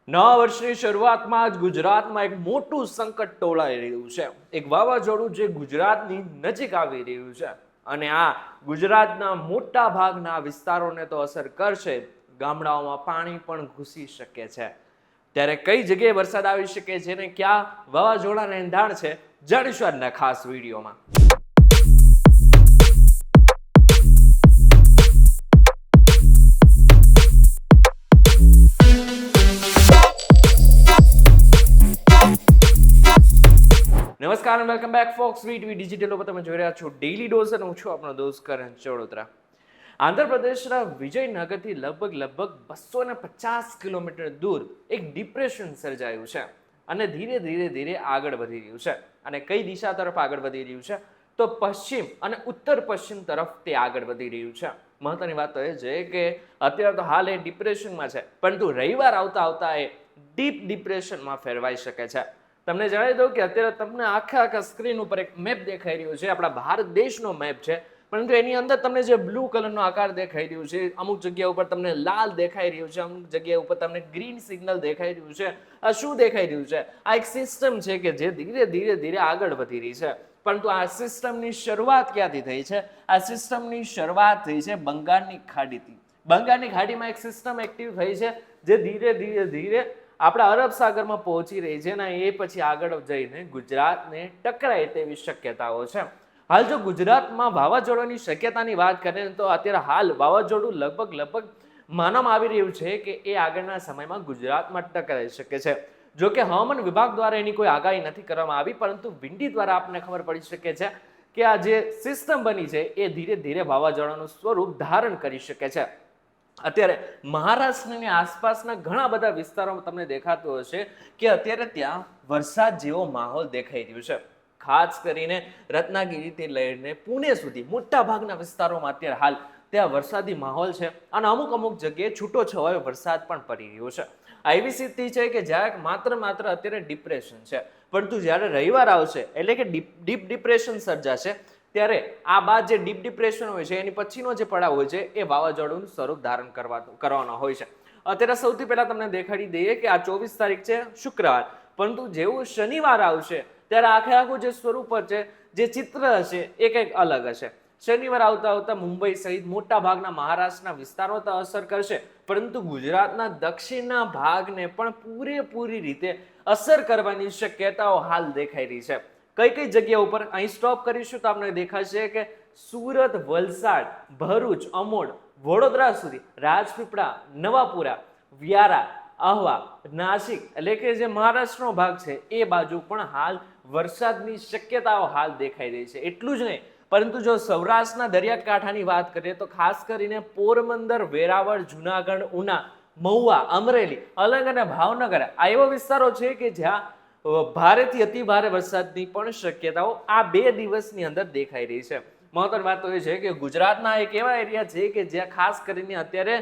નવા વર્ષની શરૂઆતમાં જ ગુજરાતમાં એક મોટું સંકટ ટોળાઈ રહ્યું છે. એક વાવાઝોડું જે ગુજરાતની નજીક આવી રહ્યું છે અને આ ગુજરાતના મોટા ભાગના વિસ્તારોને તો અસર કરશે. ગામડાઓમાં પાણી પણ ઘૂસી શકે છે. ત્યારે કઈ જગ્યાએ વરસાદ આવી શકે છે અને ક્યાં વાવાઝોડાના એંધાણ છે, જાણીશું આજના ખાસ વિડીયોમાં. નમસ્કાર અને welcome back folks VTV digital ઉપર તમે જોઈ રહ્યા છો ડેઈલી ડોઝ અને હું છું આપણો દોસ્ત કરણ ચડોદરા. આંધ્રપ્રદેશના વિજયનગરથી લગભગ 250 કિલોમીટર દૂર એક ડિપ્રેશન સર્જાયું છે અને ધીરે આગળ વધી રહ્યું છે. અને કઈ દિશા તરફ આગળ વધી રહ્યું છે? તો પશ્ચિમ અને ઉત્તર પશ્ચિમ તરફ તે આગળ વધી રહ્યું છે. મહત્વની વાત તો એ છે કે અત્યારે તો હાલ એ ડિપ્રેશનમાં છે, પરંતુ રવિવાર આવતા એ ડીપ ડિપ્રેશનમાં ફેરવાઈ શકે છે. તમને જણાવી દઉં કે અત્યારે તમને આખા સ્ક્રીન ઉપર એક મેપ દેખાઈ રહ્યો છે, આપણા ભારત દેશનો મેપ છે, પરંતુ એની અંદર તમને જે બ્લુ કલરનો આકાર દેખાઈ રહ્યો છે, અમુક જગ્યા ઉપર તમને લાલ દેખાઈ રહ્યું છે, અમુક જગ્યા ઉપર તમને ગ્રીન સિગ્નલ દેખાઈ રહ્યું છે. આ શું દેખાઈ રહ્યું છે? આ એક સિસ્ટમ છે કે જે ધીરે આગળ વધી રહી છે. પરંતુ આ સિસ્ટમની શરૂઆત ક્યાંથી થઈ છે? આ સિસ્ટમની શરૂઆત થઈ છે બંગાળની ખાડીથી. બંગાળની ખાડીમાં એક સિસ્ટમ એક્ટિવ થઈ છે જે ધીરે આપણા અરબ સાગરમાં પહોંચી રહી છે અને એ પછી આગળ જઈને ગુજરાતને ટકરાય તેવી શક્યતાઓ છે. હાલ જો ગુજરાતમાં વાવાઝોડાની શક્યતાની વાત કરીએ તો અત્યારે હાલ વાવાઝોડું લગભગ માનવામાં આવી રહ્યું છે કે એ આગળના સમયમાં ગુજરાતમાં ટકરાઈ શકે છે. જો કે હવામાન વિભાગ દ્વારા એની કોઈ આગાહી નથી કરવામાં આવી, પરંતુ વિંડી દ્વારા આપણને ખબર પડી શકે છે કે આ જે સિસ્ટમ બની છે એ ધીરે વાવાઝોડાનું સ્વરૂપ ધારણ કરી શકે છે. અત્યારે મહારાષ્ટ્રની આસપાસના ઘણા બધા વિસ્તારોમાં તમને દેખાતું હશે કે અત્યારે ત્યાં વરસાદ જેવો માહોલ દેખાઈ રહ્યો છે. ખાસ કરીને રત્નાગીરીથી લઈને પુણે સુધી મોટા ભાગના વિસ્તારોમાં અત્યારે હાલ ત્યાં વરસાદી માહોલ છે અને અમુક જગ્યાએ છૂટો છવાયો વરસાદ પણ પડી રહ્યો છે. એવી સ્થિતિ છે કે જ્યાં માત્ર અત્યારે ડિપ્રેશન છે, પરંતુ જ્યારે રવિવાર આવશે એટલે કે ડીપ ડિપ્રેશન સર્જાશે ત્યારે આ બાદ જે ડીપ ડિપ્રેશન હોય છે એની પછીનો જે પડાવ હોય છે એ વાવાઝોડુંનું સ્વરૂપ ધારણ કરવાનો હોય છે. અત્યારે સૌથી પહેલા તમને દેખાડી દઈએ કે આ 24 તારીખ છે શુક્રવાર, પરંતુ જેવું શનિવાર આવશે ત્યારે આખું જે સ્વરૂપ છે, જે ચિત્ર હશે એ કંઈક અલગ હશે. શનિવાર આવતા મુંબઈ સહિત મોટા ભાગના મહારાષ્ટ્રના વિસ્તારો તો અસર કરશે, પરંતુ ગુજરાતના દક્ષિણના ભાગને પણ પૂરેપૂરી રીતે અસર કરવાની શક્યતાઓ હાલ દેખાઈ રહી છે. કઈ જગ્યા ઉપર અહીં સ્ટોપ કરીશું તો આપણે દેખાશે કે સુરત, વલસાડ, ભરૂચ, અમોડ, વડોદરા સુધી, રાજપીપળા, નવાપુરા, વ્યારા, આહવા, નાસિક એટલે કે જે મહારાષ્ટ્રનો ભાગ છે એ બાજુ પણ હાલ વરસાદની શક્યતાઓ હાલ દેખાઈ રહી છે. એટલું જ નહીં, પરંતુ જો સૌરાષ્ટ્રના દરિયાકાંઠાની વાત કરીએ તો ખાસ કરીને પોરબંદર, વેરાવળ, જુનાગઢ, ઉના, મહુવા, અમરેલી, અલંગ અને ભાવનગર આ એવા વિસ્તારો છે કે જ્યાં ભારેથી અતિ ભારે વરસાદની પણ શક્યતાઓ આ 2 દિવસની અંદર દેખાઈ રહી છે. મહત્વની વાત તો એ છે કે ગુજરાતના એક એવા એરિયા છે કે જ્યાં ખાસ કરીને અત્યારે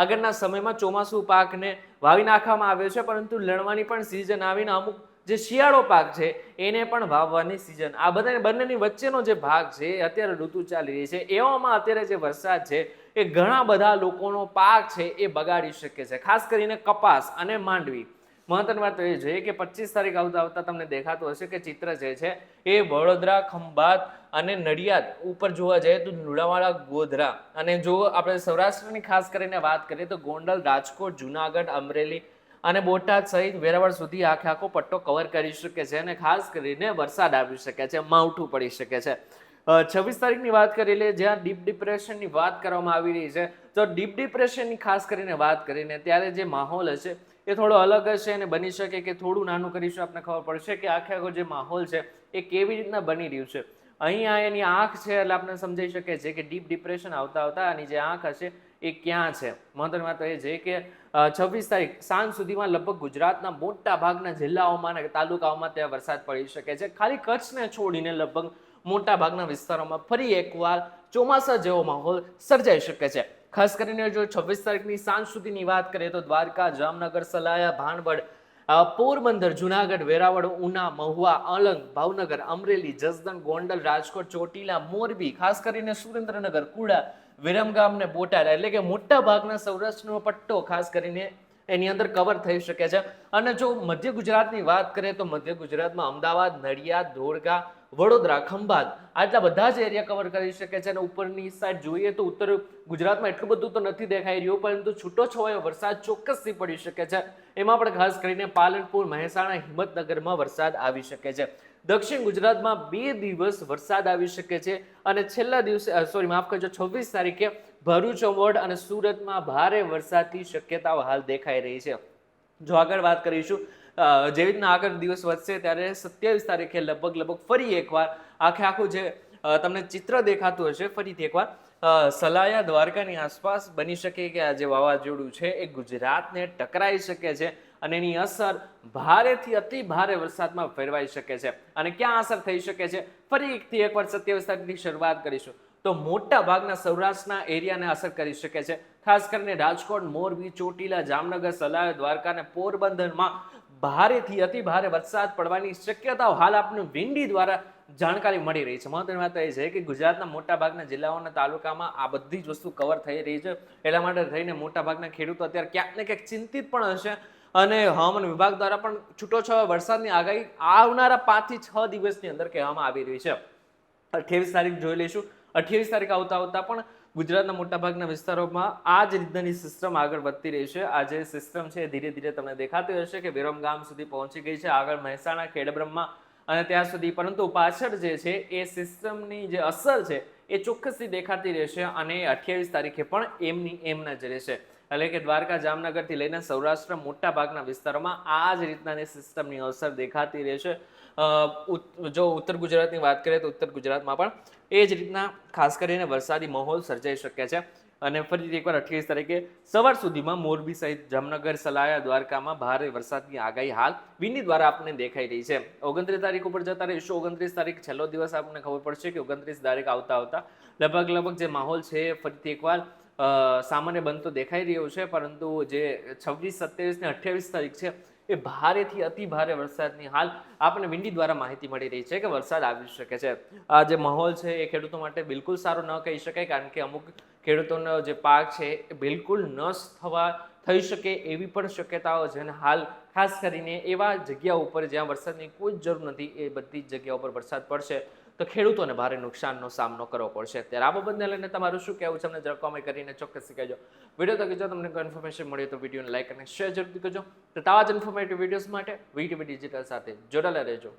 આગળના સમયમાં ચોમાસું પાકને વાવી નાખવામાં આવ્યો છે, પરંતુ લણવાની પણ સિઝન આવીને અમુક જે શિયાળો પાક છે એને પણ વાવવાની સિઝન, આ બંનેની વચ્ચેનો જે ભાગ છે અત્યારે ઋતુ ચાલી રહી છે. એવામાં અત્યારે જે વરસાદ છે એ ઘણા બધા લોકોનો પાક છે એ બગાડી શકે છે, ખાસ કરીને કપાસ અને માંડવી. મહત્વની વાત તો એ છે કે 25 તારીખ આવતા તમને દેખાતું હશે કે ચિત્ર જે છે એ વડોદરા, ખંભાત અને નડિયાદ ઉપર જોવા જઈએ તો લુણાવાડા, ગોધરા, અને જો આપણે સૌરાષ્ટ્રની ખાસ કરીને વાત કરીએ તો ગોંડલ, રાજકોટ, જુનાગઢ, અમરેલી અને બોટાદ સહિત વેરાવળ સુધી આખો પટ્ટો કવર કરી શકે છે અને ખાસ કરીને વરસાદ આવી શકે છે, માવઠું પડી શકે છે. 26 તારીખની વાત કરી લે, જ્યાં ડીપ ડિપ્રેશનની વાત કરવામાં આવી રહી છે. તો ડીપ ડિપ્રેશનની ખાસ કરીને વાત કરીને ત્યારે જે માહોલ હશે એ થોડો અલગ હશે અને બની શકે કે થોડું નાનું કરીશું આપણને ખબર પડશે કે આખો જે માહોલ છે એ કેવી રીતના બની રહ્યું છે. અહીંયા એની આંખ છે એટલે આપણે સમજાઈ શકે છે કે ડીપ ડિપ્રેશન આવતા આની જે આંખ હશે એ ક્યાં છે. મહત્વની વાત એ છે કે 26 તારીખ સાંજ સુધીમાં લગભગ ગુજરાતના મોટા ભાગના જિલ્લાઓમાં અને તાલુકાઓમાં ત્યાં વરસાદ પડી શકે છે. ખાલી કચ્છને છોડીને લગભગ મોટા ભાગના વિસ્તારોમાં ફરી એકવાર ચોમાસા જેવો માહોલ સર્જાઈ શકે છે. ખાસ કરીને જો 26 તારીખની સાંજ સુધીની વાત કરીએ તો દ્વારકા, જામનગર, સલાયા, ભાણવડ, પોરબંદર, જુનાગઢ, વેરાવળ, ઉના, મહુવા, અલંગ, ભાવનગર, અમરેલી, જસદણ, ગોંડલ, રાજકોટ, ચોટીલા, મોરબી, ખાસ કરીને સુરેન્દ્રનગર, કુડા, વિરમગામ ને બોટાદ એટલે કે મોટા ભાગના સૌરાષ્ટ્રનો પટ્ટો ખાસ કરીને એની અંદર કવર થઈ શકે છે. અને જો મધ્ય ગુજરાતની વાત કરીએ તો મધ્ય ગુજરાતમાં અમદાવાદ, નડિયાદ, ધોળકા, વડોદરા, ખંભાત આટલા બધા જ એરિયા કવર કરી શકે છે. અને ઉપરની સાઈડ જોઈએ તો ઉત્તર ગુજરાતમાં એટલું બધું તો નથી દેખાઈ રહ્યું, પરંતુ છૂટોછવાયો વરસાદ ચોક્કસથી પડી શકે છે. એમાં પણ ખાસ કરીને પાલનપુર, મહેસાણા, હિંમતનગરમાં વરસાદ આવી શકે છે. દક્ષિણ ગુજરાતમાં 2 દિવસ વરસાદ આવી શકે છે. અને છેલ્લા દિવસે માફ કરજો, 26 તારીખે ભરૂચ, અમોડ અને સુરતમાં ભારે વરસાદની શક્યતાઓ હાલ દેખાઈ રહી છે. જો આગળ વાત કરીશું, જેવી રીતના આગળ દિવસ વધશે ત્યારે 27 તારીખે લગભગ ફરી એકવાર આખું જે તમને ચિત્ર દેખાતું હશે, ફરીથી એકવાર સલાયા, દ્વારકાની આસપાસ બની શકે કે આ જે વાવાઝોડું છે એ ગુજરાતને ટકરાઈ શકે છે અને એની અસર ભારેથી અતિ ભારે વરસાદમાં ફેરવાઈ શકે છે. અને ક્યાં અસર થઈ શકે છે, ફરીથી એકવાર 27 તારીખની શરૂઆત કરીશું તો મોટા ભાગના સૌરાષ્ટ્રના એરિયાને અસર કરી શકે છે. ખાસ કરીને રાજકોટ, મોરબી, ચોટીલા, જામનગર, સલાયા, દ્વારકા અને પોરબંદરમાં ભારેથી અતિ ભારે વરસાદ પડવાની શક્યતાઓ હાલ આપણને વિંડી દ્વારા જાણકારી મળી રહી છે. મહત્વની વાત એ છે કે ગુજરાતના મોટા ભાગના જિલ્લાઓના તાલુકામાં આ બધી જ વસ્તુ કવર થઈ રહી છે. એટલા માટે થઈને મોટા ભાગના ખેડૂતો અત્યારે ક્યાંક ને ક્યાંક ચિંતિત પણ હશે. અને હવામાન વિભાગ દ્વારા પણ છૂટોછવાયા વરસાદની આગાહી આવનારા 5 થી 6 દિવસની અંદર કહેવામાં આવી રહી છે. 28 તારીખ જોઈ લઈશું. 28 તારીખ આવતા પણ ગુજરાતના મોટાભાગના વિસ્તારોમાં આ જ રીતની સિસ્ટમ આગળ વધતી રહી છે. આ જે સિસ્ટમ છે ધીરે ધીરે તમને દેખાતી હશે કે વિરમગામ સુધી પહોંચી ગઈ છે, આગળ મહેસાણા, ખેડબ્રહ્મા અને ત્યાં સુધી. પરંતુ પાછળ જે છે એ સિસ્ટમની જે અસર છે એ ચોક્કસથી દેખાતી રહેશે અને 28 તારીખે પણ એમની એમના જ રહેશે. એટલે કે દ્વારકા, જામનગરથી લઈને સૌરાષ્ટ્ર મોટા ભાગના વિસ્તારોમાં આ જ રીતના સિસ્ટમની અસર દેખાતી રહેશે. જો ઉત્તર ગુજરાતની વાત કરીએ તો ઉત્તર ગુજરાતમાં પણ એ જ રીતના ખાસ કરીને વરસાદી માહોલ સર્જાઈ શકે છે. અને ફરીથી એકવાર 28 તારીખે સવાર સુધીમાં મોરબી સહિત જામનગર, સલાયા, દ્વારકામાં ભારે વરસાદની આગાહી હાલ વિંડી દ્વારા આપણને દેખાઈ રહી છે. 29 તારીખ ઉપર જતા રહીશું. 29 તારીખ છેલ્લો દિવસ આપણને ખબર પડશે કે 29 તારીખ આવતા લગભગ જે માહોલ છે ફરીથી એકવાર સામાન્ય બનતો દેખાઈ રહ્યો છે. પરંતુ જે 26, 27 ને 28 તારીખ છે એ ભારેથી અતિ ભારે વરસાદની હાલ આપણને વિંડી દ્વારા માહિતી મળી રહી છે કે વરસાદ આવી શકે છે. આ જે માહોલ છે એ ખેડૂતો માટે બિલકુલ સારો ન કહી શકાય, કારણ કે અમુક ખેડૂતોનો જે પાક છે એ બિલકુલ નષ્ટ થઈ શકે એવી પણ શક્યતાઓ છે. અને હાલ ખાસ કરીને એવા જગ્યાઓ ઉપર જ્યાં વરસાદની કોઈ જ જરૂર નથી એ બધી જ જગ્યાઓ પર વરસાદ પડશે તો ખેડૂતોને ભારે નુકસાનનો સામનો કરવો પડશે. ત્યારે આ બાબતને લઈને તમારું શું કહેવું છે અમને જરા કોમેન્ટ કરીને ચોક્કસ કહેજો. વિડીયો તો જો તમને કોઈ ઇન્ફોર્મેશન મળી તો વિડીયોને લાઈક અને શેર જરૂરથી કરજો. તો આવા જ ઇન્ફોર્મેટિવ વિડીયોઝ માટે વીટીવી ડિજિટલ સાથે જોડાયેલા રહેજો.